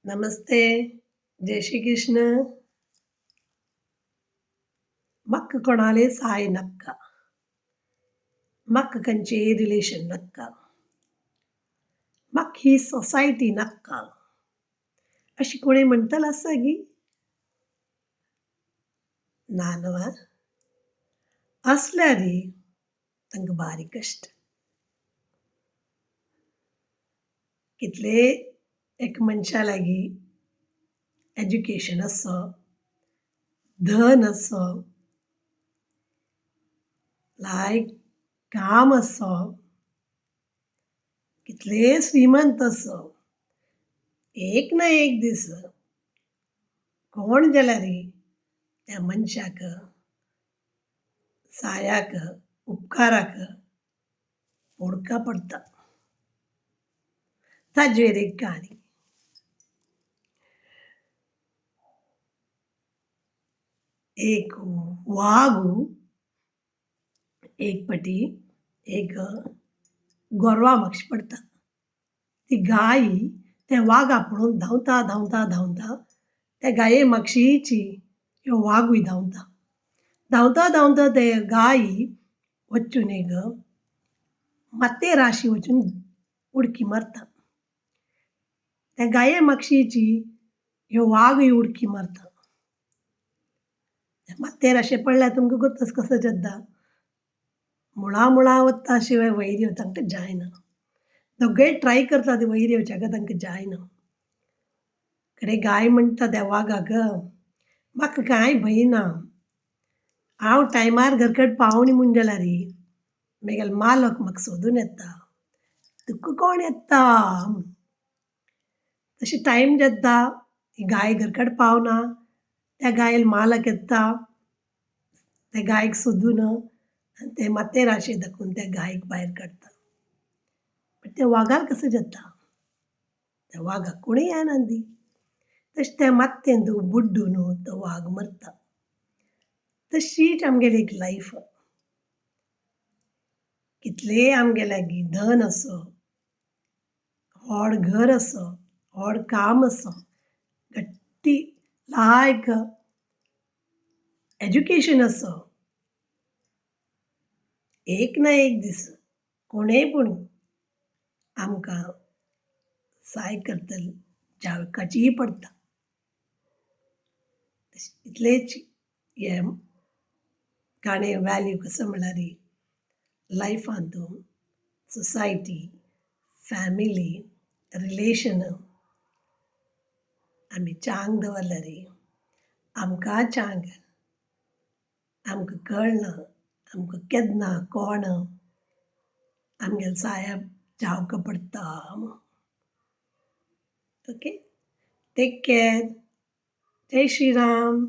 नमस्ते, जय श्री कृष्ण. मक कोणाले साय नक्का, मक कंचे रिलेशन नक्का, मक ही सोसायटी नक्का. अशी कोणी म्हणतल आसा गी? ना न्हय. असल्यार तांकां भारी कश्ट. कितले एक मनशा लागीं एज्युकेशन आसो, धन आसो, लायक काम आसो, कितले श्रीमंत असो, एक ना एक दीस कोण गेल्यार त्या मनशाक, सायाक, उपकाराक पोडका पडटा. ताजेर एक काणी. एक वाघ एक पाटी एक गोरवां म्हापशे पडटा. ती गाय त्या वाघा पळोवन धांवता धांवता धांवता त्या गाये म्हापशेची ह्यो वागूय धांवता. धांवता धांवता ते गाय वचून एक माते राशी वचून उडकी मारता. त्या गाये म्हापशेची ह्यो वागूय उडकी मारता. मातेर अशें पडल्यार तुमकां गोत्तच कसो जाता. मुळा मुळा वता शिवाय वयर येवंक तांकां जायना. दोगूय ट्राय करता ते वयर येवच्याक तांकां जायना. कडेन गाय म्हणटा त्या वाघाक, म्हाका कांय भंय ना. हांव टायमार घरकडेन पावूनी म्हूण गेल्यार म्हगेलो मालक म्हाका सोदून येता. तुका कोण येता? तशें टायम जाता, ही गाय घरकडेन पावना, त्या गायेलो मालक येता, त्या गायक सोदून आनी ते माते राशे दाखोवन त्या गायक भायर काडटा. बट त्या वाघार कसो जाता? त्या वाघाक कोणूय येना दी. तशें त्या मात्येन बुड्डून तो वाघ मरता. तशीच आमगेली एक लायफ. कितलेय आमगे लागीं धन असो, व्हड घर असो, व्हड काम असो, गट्टी लायक एज्युकेशन असो, एक ना एक दीस कोणेय पूण आमकां साय करतली, जावपाचीय पडटा. इतलेच हे काणे वॅल्यू कसो म्हळ्यार लायफांत सोसायटी, फॅमिली, रिलेशन आमी चांग दवरल्यार आमकां चांग. आमकां कळना आमकां केन्ना कोण आमगेलो साया जावंक पडटा म्हूण. Okay, take care. जय श्री राम.